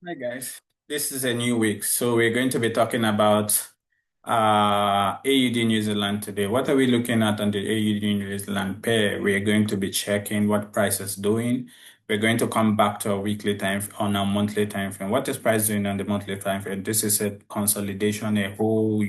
Hi guys, this is a new week, so we're going to be talking about AUD New Zealand today. What are we looking at on the AUD New Zealand pair? We're going to be checking what price is doing. We're going to come back to a weekly time on a monthly time frame. What is price doing on the monthly time frame? This is a consolidation, a whole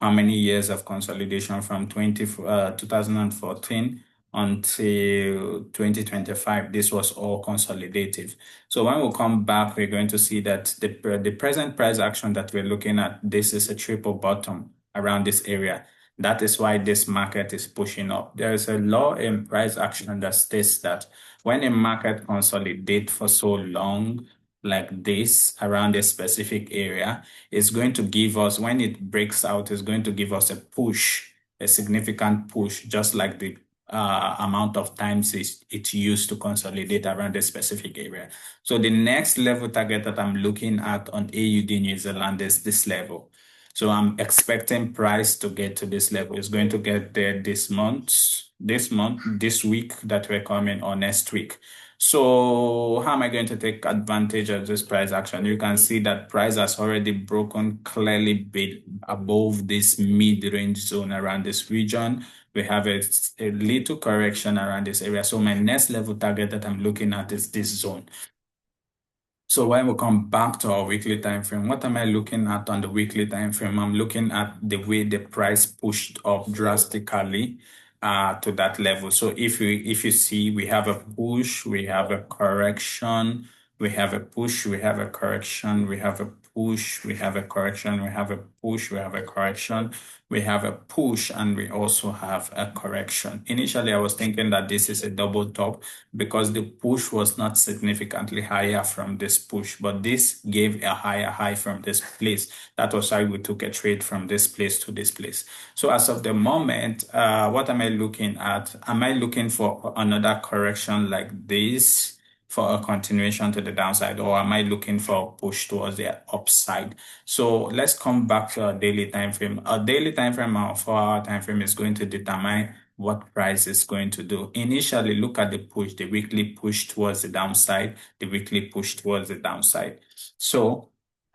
how many years of consolidation from 2014 until 2025. This was all consolidative. So when we come back, we're going to see that the present price action that we're looking at, this is a triple bottom around this area. That is why this market is pushing up. There is a law in price action that states that when a market consolidates for so long, like this, around a specific area, it's going to give us, when it breaks out, it's going to give us a push, a significant push, just like the amount of times it's used to consolidate around a specific area. So the next level target that I'm looking at on AUD New Zealand is this level. So I'm expecting price to get to this level. It's going to get there this week that we're coming, or next week. So how am I going to take advantage of this price action? You can see that price has already broken clearly above this mid-range zone around this region. We have a little correction around this area. So my next level target that I'm looking at is this zone. So when we come back to our weekly time frame, what am I looking at on the weekly time frame? I'm looking at the way the price pushed up drastically to that level. So if you see, we have a push, we have a correction, we have a push, we have a correction, we have a push, we have a correction, we have a push, we have a correction, we have a push, and we also have a correction. Initially, I was thinking that this is a double top because the push was not significantly higher from this push, but this gave a higher high from this place. That was why we took a trade from this place to this place. So as of the moment, what am I looking at? Am I looking for another correction like this for a continuation to the downside, or am I looking for a push towards the upside? So let's come back to our daily time frame. Our daily time frame, our 4-hour time frame is going to determine what price is going to do. Initially, look at the push, the weekly push towards the downside, the weekly push towards the downside. So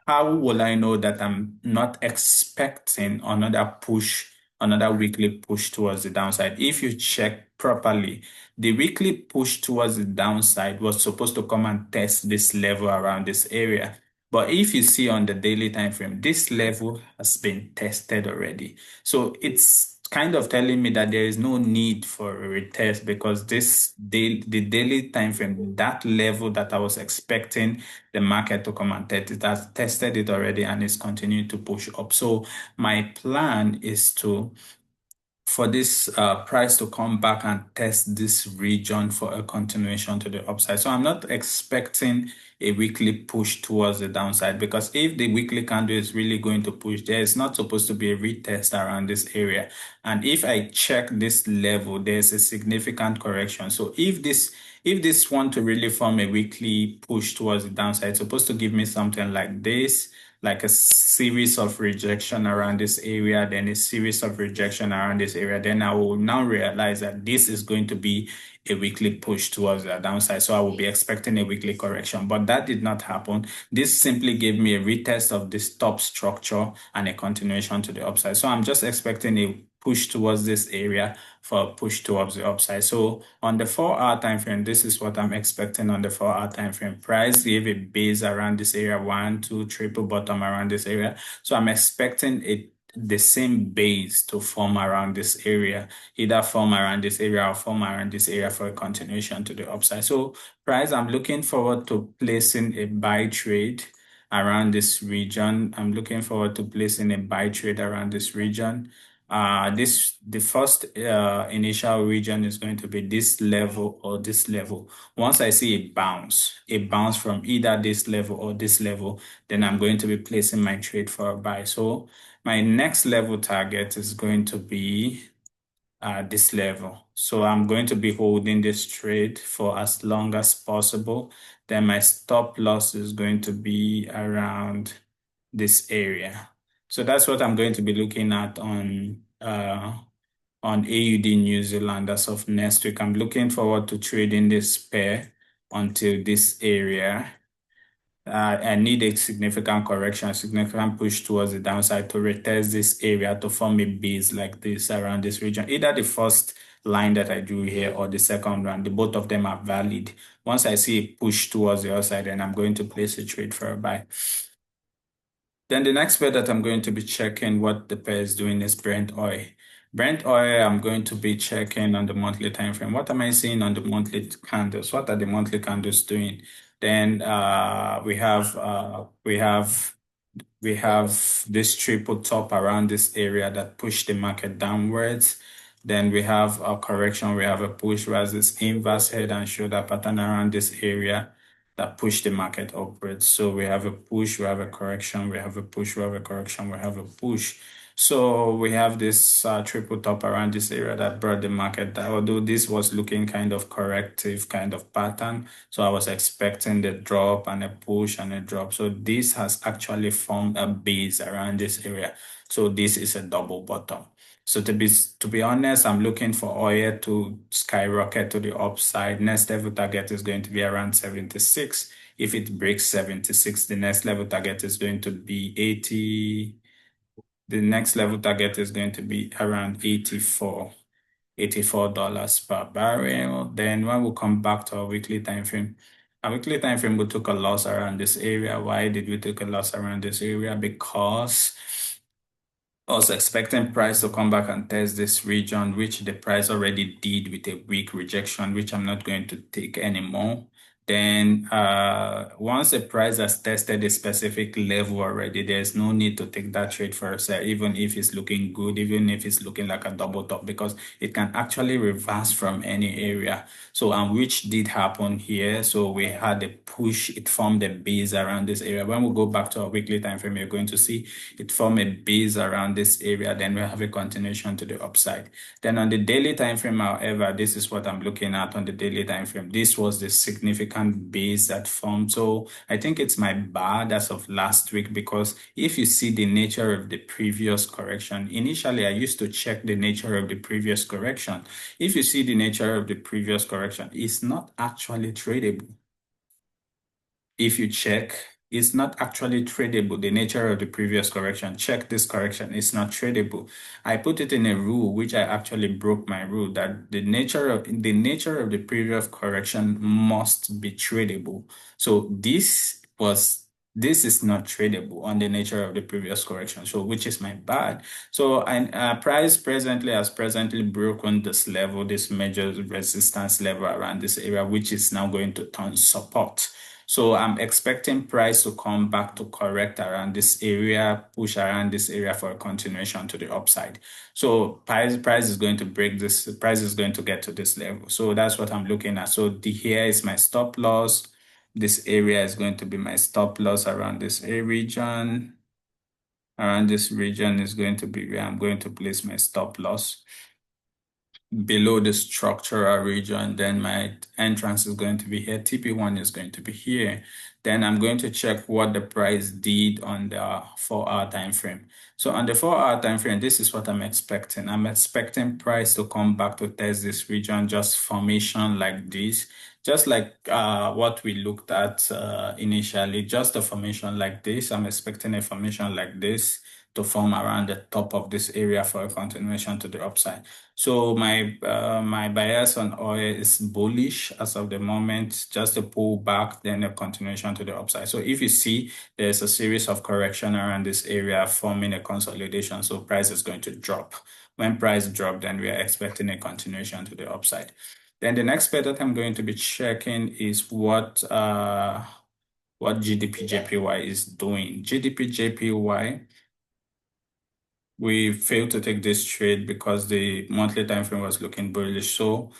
how will I know that I'm not expecting another push, another weekly push towards the downside? If you check properly, the weekly push towards the downside was supposed to come and test this level around this area. But if you see on the daily time frame, this level has been tested already. So it's kind of telling me that there is no need for a retest because the daily time frame, that level that I was expecting the market to come and test, it has tested it already and is continuing to push up. So my plan is for this price to come back and test this region for a continuation to the upside. So I'm not expecting a weekly push towards the downside, because if the weekly candle is really going to push, there is not supposed to be a retest around this area. And if I check this level, there's a significant correction. So if this want to really form a weekly push towards the downside, it's supposed to give me something like this, like a series of rejection around this area, then a series of rejection around this area. Then I will now realize that this is going to be a weekly push towards the downside. So I will be expecting a weekly correction, but that did not happen. This simply gave me a retest of this top structure and a continuation to the upside. So I'm just expecting a push towards this area for a push towards the upside. So on the 4-hour time frame, this is what I'm expecting on the 4-hour time frame. Price gave a base around this area, 1, 2, triple bottom around this area. So I'm expecting the same base to form around this area, either form around this area or form around this area for a continuation to the upside. So price, I'm looking forward to placing a buy trade around this region. I'm looking forward to placing a buy trade around this region. The first initial region is going to be this level or this level. Once I see a bounce from either this level or this level, then I'm going to be placing my trade for a buy. So my next level target is going to be this level. So I'm going to be holding this trade for as long as possible. Then my stop loss is going to be around this area. So that's what I'm going to be looking at on AUD New Zealand as of next week. I'm looking forward to trading this pair until this area. I need a significant correction, significant push towards the downside to retest this area to form a base like this around this region. Either the first line that I drew here or the second one, both of them are valid. Once I see a push towards the outside, then I'm going to place a trade for a buy. Then the next pair that I'm going to be checking what the pair is doing is Brent oil. Brent oil, I'm going to be checking on the monthly time frame. What am I seeing on the monthly candles? What are the monthly candles doing? Then we have this triple top around this area that pushed the market downwards. Then we have a correction, we have a push, whereas this inverse head and shoulder pattern around this area that push the market upwards. So we have a push, we have a correction, we have a push, we have a correction, we have a push. So we have this triple top around this area that brought the market down, although this was looking kind of corrective kind of pattern. So I was expecting the drop and a push and a drop. So this has actually formed a base around this area. So this is a double bottom. So to be honest, I'm looking for oil to skyrocket to the upside. Next level target is going to be around 76. If it breaks 76, the next level target is going to be 80. The next level target is going to be around $84 per barrel. Then when we come back to our weekly time frame, we took a loss around this area. Why did we take a loss around this area? Because I was expecting price to come back and test this region, which the price already did with a weak rejection, which I'm not going to take anymore. Then once the price has tested a specific level already, there's no need to take that trade for a sale, even if it's looking good, even if it's looking like a double top, because it can actually reverse from any area. So, which did happen here. So we had a push, it formed a base around this area. When we go back to our weekly time frame, you're going to see it form a base around this area. Then we have a continuation to the upside. Then on the daily time frame, however, this is what I'm looking at on the daily time frame. This was the significant base that formed. So I think it's my bad as of last week, because if you see the nature of the previous correction, initially I used to check the nature of the previous correction. If you see the nature of the previous correction, it's not actually tradable. If you check, it's not actually tradable. The nature of the previous correction. Check this correction. It's not tradable. I put it in a rule, which I actually broke my rule, that the nature of the previous correction must be tradable. So this is not tradable on the nature of the previous correction, so which is my bad. So price has presently broken this level, this major resistance level around this area, which is now going to turn support. So I'm expecting price to come back to correct around this area, push around this area for a continuation to the upside. So price is going to break this, price is going to get to this level. So that's what I'm looking at. So here is my stop loss. This area is going to be my stop loss around this region. Around this region is going to be where I'm going to place my stop loss. Below the structural region, then my entrance is going to be here. TP1 is going to be here. Then I'm going to check what the price did on the 4-hour time frame. So on the 4-hour time frame, this is what I'm expecting. I'm expecting price to come back to test this region, just formation like this, just like what we looked at initially, just a formation like this. I'm expecting a formation like this to form around the top of this area for a continuation to the upside. So my bias on oil is bullish as of the moment, just a pull back, then a continuation to the upside. So if you see there's a series of correction around this area forming a consolidation, so price is going to drop. When price drop, then we are expecting a continuation to the upside. Then the next pair that I'm going to be checking is what GDP JPY is doing. GDP JPY, we failed to take this trade because the monthly time frame was looking bullish. So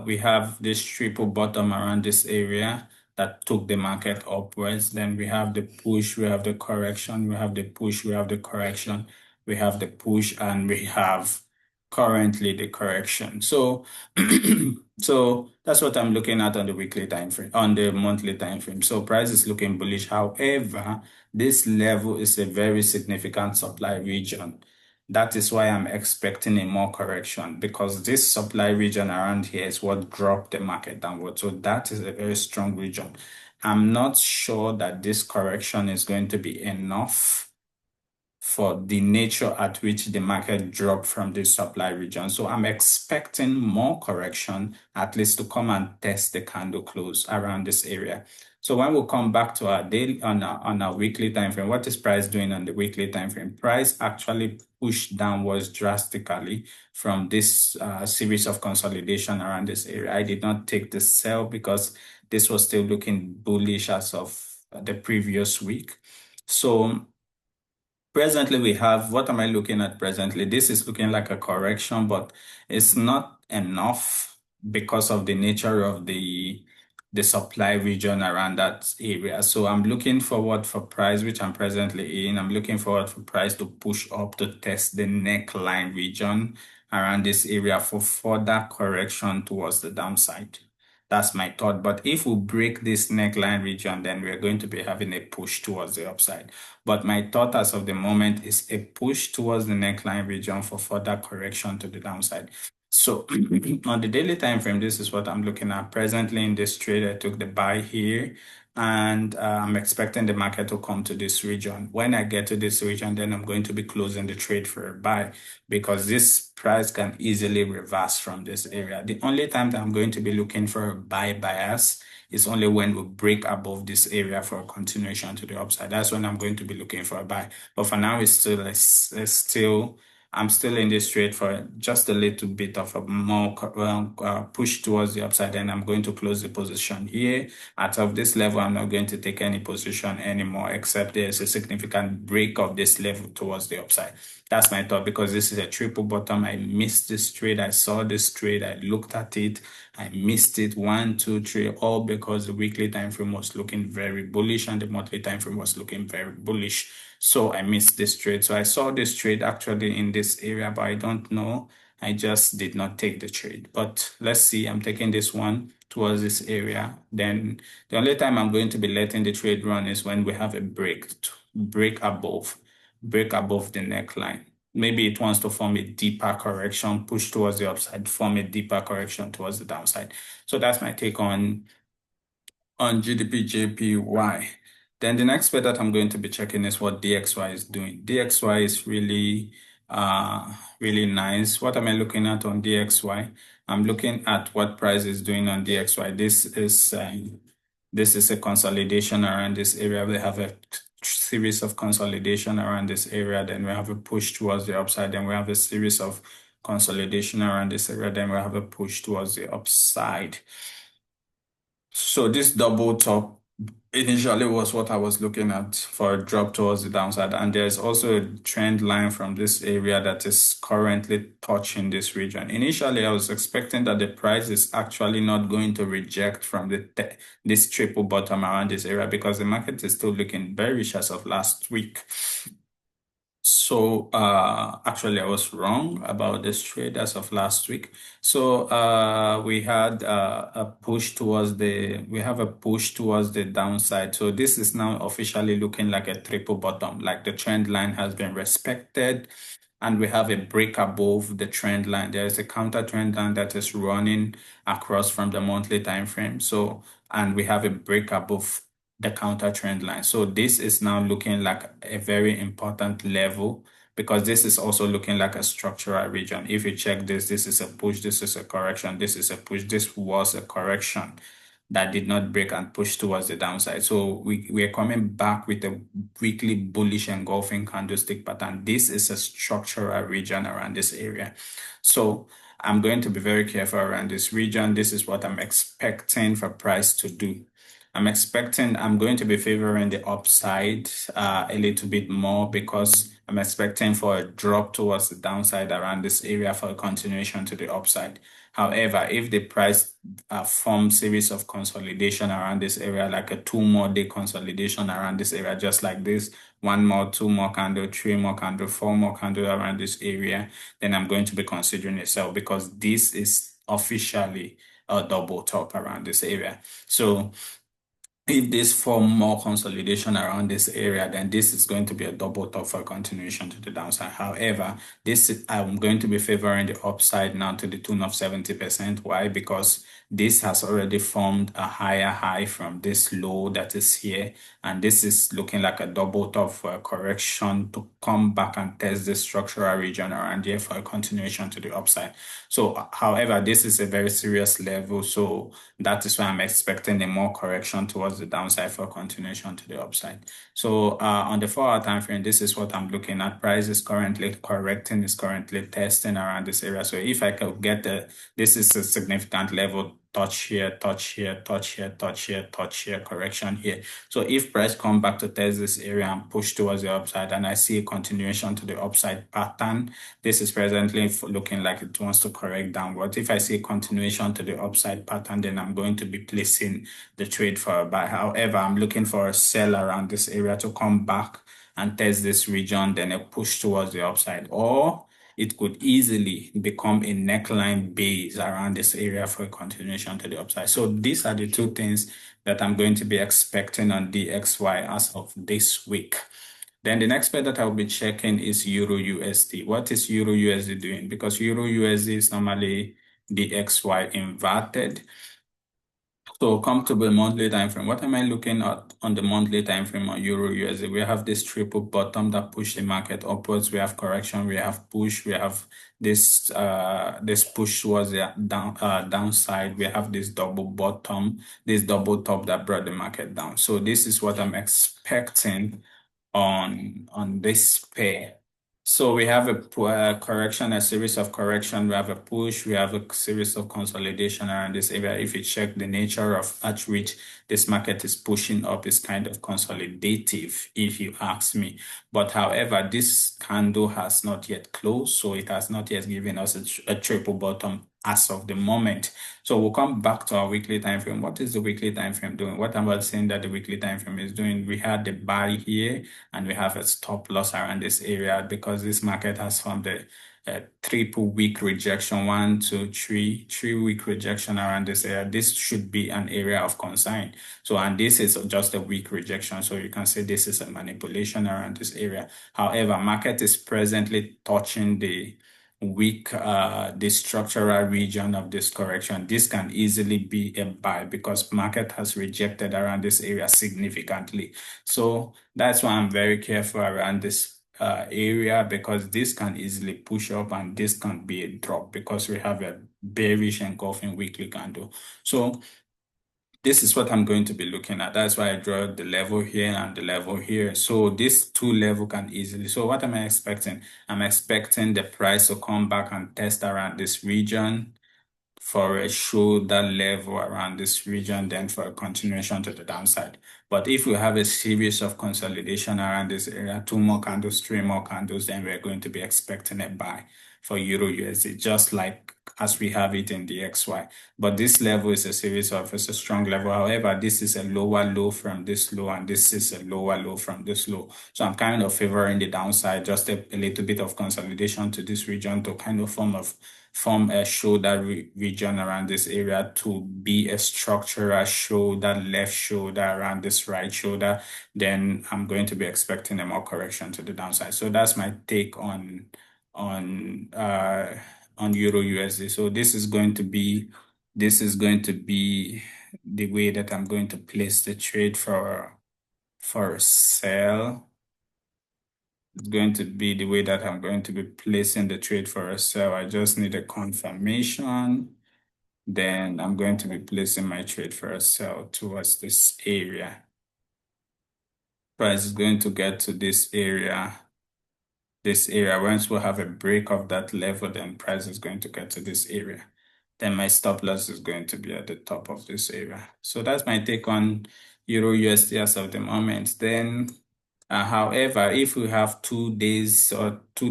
we have this triple bottom around this area that took the market upwards. Then we have the push, we have the correction, we have the push, we have the correction, we have the push, and we have currently the correction. So so that's what I'm looking at on the weekly time frame, on the monthly time frame. So price is looking bullish. However, this level is a very significant supply region. That is why I'm expecting a more correction, because this supply region around here is what dropped the market downward. So that is a very strong region. I'm not sure that this correction is going to be enough for the nature at which the market dropped from this supply region. So I'm expecting more correction, at least to come and test the candle close around this area. So when we come back to our daily on our weekly time frame, what is price doing on the weekly time frame? Price actually pushed downwards drastically from this series of consolidation around this area. I did not take the sell because this was still looking bullish as of the previous week. So presently, we have, what am I looking at presently? This is looking like a correction, but it's not enough because of the nature of the supply region around that area. So I'm looking forward for price, which I'm presently in. I'm looking forward for price to push up to test the neckline region around this area for further correction towards the downside. That's my thought. But if we break this neckline region, then we're going to be having a push towards the upside. But my thought as of the moment is a push towards the neckline region for further correction to the downside. So on the daily time frame, this is what I'm looking at. Presently in this trade, I took the buy here, and I'm expecting the market to come to this region. When I get to this region, then I'm going to be closing the trade for a buy because this price can easily reverse from this area. The only time that I'm going to be looking for a buy bias is only when we break above this area for a continuation to the upside. That's when I'm going to be looking for a buy. But for now, I'm still in this trade for just a little bit of a more push towards the upside, and I'm going to close the position here. Out of this level, I'm not going to take any position anymore, except there's a significant break of this level towards the upside. That's my thought, because this is a triple bottom. I missed this trade. I saw this trade. I looked at it. I missed it. 1, 2, 3, all because the weekly time frame was looking very bullish and the monthly time frame was looking very bullish. So I missed this trade. So I saw this trade actually in this area, but I don't know. I just did not take the trade. But let's see. I'm taking this one towards this area. Then the only time I'm going to be letting the trade run is when we have a break above the neckline. Maybe it wants to form a deeper correction, push towards the upside, form a deeper correction towards the downside. So that's my take on GDP-JPY. Then the next pair that I'm going to be checking is what DXY is doing. DXY is really nice. What am I looking at on DXY? I'm looking at what price is doing on DXY. This is a consolidation around this area. We have a series of consolidation around this area. Then we have a push towards the upside. Then we have a series of consolidation around this area. Then we have a push towards the upside. So this double top initially was what I was looking at for a drop towards the downside. And there's also a trend line from this area that is currently touching this region. Initially, I was expecting that the price is actually not going to reject from this triple bottom around this area because the market is still looking bearish as of last week. So actually I was wrong about this trade as of last week. So we had a push towards the downside. So this is now officially looking like a triple bottom, like the trend line has been respected and we have a break above the trend line. There is a counter trend line that is running across from the monthly time frame. So and we have a break above the counter trend line. So this is now looking like a very important level because this is also looking like a structural region. If you check this is a push, this is a correction, this is a push, this was a correction that did not break and push towards the downside. So we are coming back with a weekly bullish engulfing candlestick pattern. This is a structural region around this area. So I'm going to be very careful around this region. This is what I'm expecting for price to do. I'm going to be favoring the upside a little bit more because I'm expecting for a drop towards the downside around this area for a continuation to the upside. However, if the price forms series of consolidation around this area, like a 2 more day consolidation around this area, just like this, 1 more, 2 more candle, 3 more candle, 4 more candle around this area, then I'm going to be considering a sell because this is officially a double top around this area. So if this form more consolidation around this area, then this is going to be a double top for continuation to the downside. However, I'm going to be favoring the upside now to the tune of 70%. Why? Because this has already formed a higher high from this low that is here. And this is looking like a double top for a correction to come back and test the structural region around here for a continuation to the upside. So, however, this is a very serious level. So that is why I'm expecting a more correction towards the downside for continuation to the upside. So on the 4-hour time frame, this is what I'm looking at. Price is currently correcting, is currently testing around this area. So if I could get this is a significant level, touch here, touch here, touch here, touch here, touch here, correction here. So if price come back to test this area and push towards the upside, and I see a continuation to the upside pattern, this is presently looking like it wants to correct downwards. If I see a continuation to the upside pattern, then I'm going to be placing the trade for a buy. However, I'm looking for a sell around this area to come back and test this region, then a push towards the upside. Or it could easily become a neckline base around this area for a continuation to the upside. So these are the two things that I'm going to be expecting on DXY as of this week. Then the next pair that I'll be checking is EURUSD. What is EURUSD doing? Because EURUSD is normally DXY inverted. So come to the monthly time frame. What am I looking at on the monthly time frame on EURUSD? We have this triple bottom that pushed the market upwards. We have correction. We have push. We have this push towards the downside. We have this double bottom, this double top that brought the market down. So this is what I'm expecting on this pair. So we have a correction, a series of correction. We have a push. We have a series of consolidation around this area. If you check the nature of at which this market is pushing up, is kind of consolidative, if you ask me. But however, this candle has not yet closed, so it has not yet given us a triple bottom as of the moment. So we'll come back to our weekly time frame. What is the weekly time frame doing? What I'm saying that the weekly time frame is doing, we had the buy here and we have a stop loss around this area because this market has formed a triple week rejection, 1, 2, 3, 3-week rejection around this area. This should be an area of concern. So, and this is just a weak rejection. So you can say this is a manipulation around this area. However, market is presently touching the the structural region of this correction. This can easily be a buy because market has rejected around this area significantly. So that's why I'm very careful around this area, because this can easily push up and this can be a drop because we have a bearish engulfing weekly candle. So this is what I'm going to be looking at. That's why I draw the level here and the level here. So this two level can easily. So what am I expecting? I'm expecting the price to come back and test around this region for a shoulder level around this region, then for a continuation to the downside. But if we have a series of consolidation around this area, 2 more candles, 3 more candles, then we're going to be expecting a buy for EURUSD, just like as we have it in the XY. But this level is a series of, it's a strong level. However, this is a lower low from this low, and this is a lower low from this low. So I'm kind of favoring the downside, just a little bit of consolidation to this region to kind of form a shoulder region around this area to be a structural shoulder, left shoulder around this right shoulder. Then I'm going to be expecting a more correction to the downside. So that's my take on EURUSD. So this is going to be the way that I'm going to place the trade for a sell. It's going to be the way that I'm going to be placing the trade for a sell. I just need a confirmation. Then I'm going to be placing my trade for a sell towards this area. Price is going to get to this area. Once we'll have a break of that level, then price is going to get to this area. Then my stop loss is going to be at the top of this area. So that's my take on EURUSD as of the moment. Then, however, if we have 2 days or 3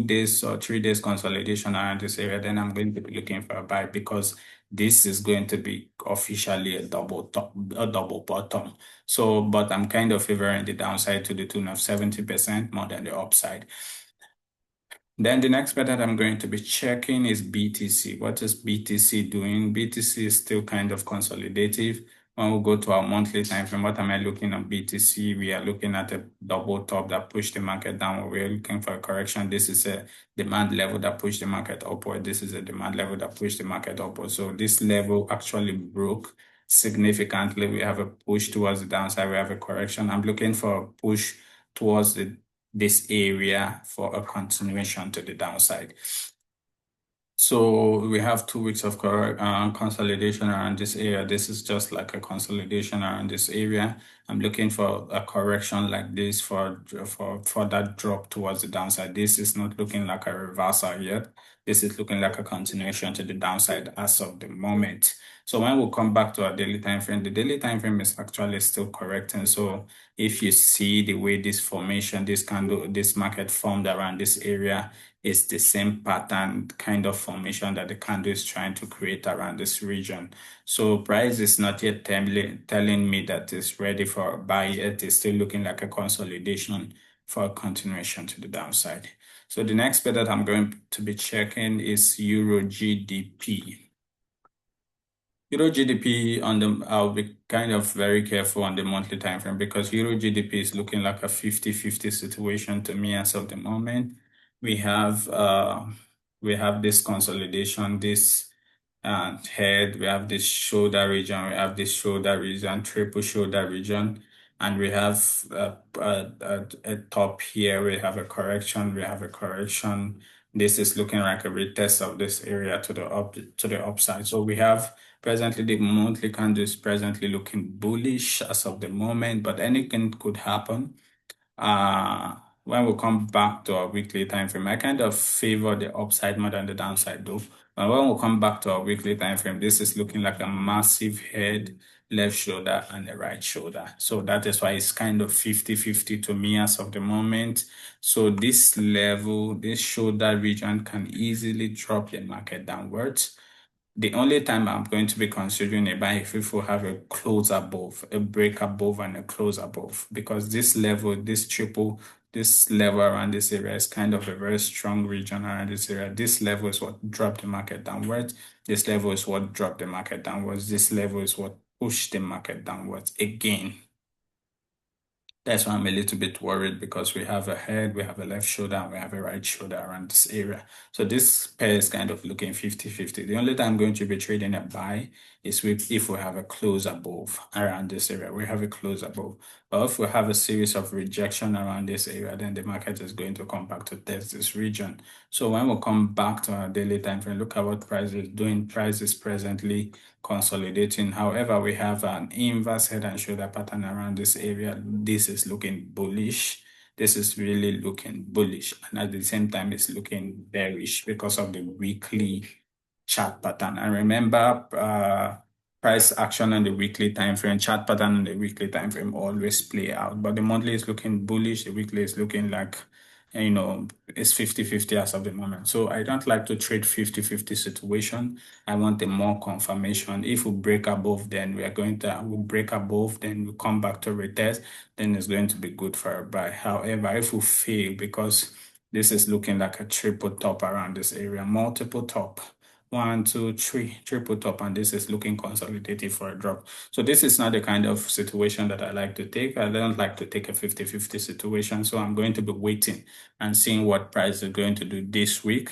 days consolidation around this area, then I'm going to be looking for a buy because this is going to be officially a double bottom. So, but I'm kind of favoring the downside to the tune of 70% more than the upside. Then the next pair that I'm going to be checking is BTC. What is BTC doing? BTC is still kind of consolidative. When we go to our monthly time frame, what am I looking at? BTC, we are looking at a double top that pushed the market down. We're looking for a correction. This is a demand level that pushed the market upward. This is a demand level that pushed the market upward. So this level actually broke significantly. We have a push towards the downside. We have a correction. I'm looking for a push towards this area for a continuation to the downside. So we have 2 weeks of consolidation around this area. This is just like a consolidation around this area. I'm looking for a correction like this for that drop towards the downside. This is not looking like a reversal yet. This is looking like a continuation to the downside as of the moment. So when we come back to our daily time frame, the daily time frame is actually still correcting. So if you see the way this formation, this candle, this market formed around this area, it's the same pattern kind of formation that the candle is trying to create around this region. So price is not yet telling me that it's ready for a buy yet. It's still looking like a consolidation for a continuation to the downside. So the next pair that I'm going to be checking is Euro GDP. Euro GDP I'll be kind of very careful on the monthly time frame because Euro GDP is looking like a 50-50 situation to me as of the moment. We have this consolidation, this head, we have this shoulder region, triple shoulder region, and we have a top here. We have a correction. This is looking like a retest of this area to the upside. So we have presently the monthly candle is presently looking bullish as of the moment, but anything could happen. When we come back to our weekly time frame, I kind of favor the upside more than the downside though. But when we come back to our weekly time frame, this is looking like a massive head, left shoulder, and a right shoulder. So that is why it's kind of 50-50 to me as of the moment. So this level, this shoulder region can easily drop the market downwards. The only time I'm going to be considering a buy if we have a close above, a break above and a close above, because this level, this level around this area is kind of a very strong region around this area. This level is what dropped the market downwards. This level is what dropped the market downwards. This level is what pushed the market downwards again. That's why I'm a little bit worried because we have a head, we have a left shoulder, and we have a right shoulder around this area. So this pair is kind of looking 50-50. The only time I'm going to be trading a buy is if we have a close above around this area. We have a close above. But if we have a series of rejection around this area, then the market is going to come back to test this region. So when we come back to our daily time frame, look at what price is doing. Price is presently consolidating. However, we have an inverse head and shoulder pattern around this area. This is looking bullish. This is really looking bullish. And at the same time, it's looking bearish because of the weekly chart pattern. And remember, price action on the weekly time frame, chart pattern on the weekly time frame always play out. But the monthly is looking bullish. The weekly is looking like, it's 50-50 as of the moment. So I don't like to trade 50-50 situation. I want a more confirmation. If we break above, then we'll break above, then we come back to retest, then it's going to be good for a buy. However, if we fail, because this is looking like a triple top around this area, multiple top. 1, 2, 3, triple top, and this is looking consolidated for a drop. So this is not the kind of situation that I like to take. I don't like to take a 50-50 situation. So I'm going to be waiting and seeing what price is going to do this week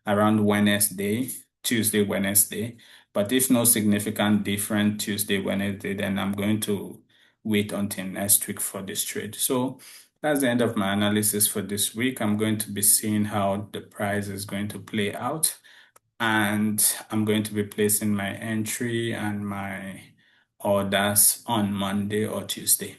around Tuesday, Wednesday. But if no significant difference Tuesday, Wednesday, then I'm going to wait until next week for this trade. So that's the end of my analysis for this week. I'm going to be seeing how the price is going to play out. And I'm going to be placing my entry and my orders on Monday or Tuesday.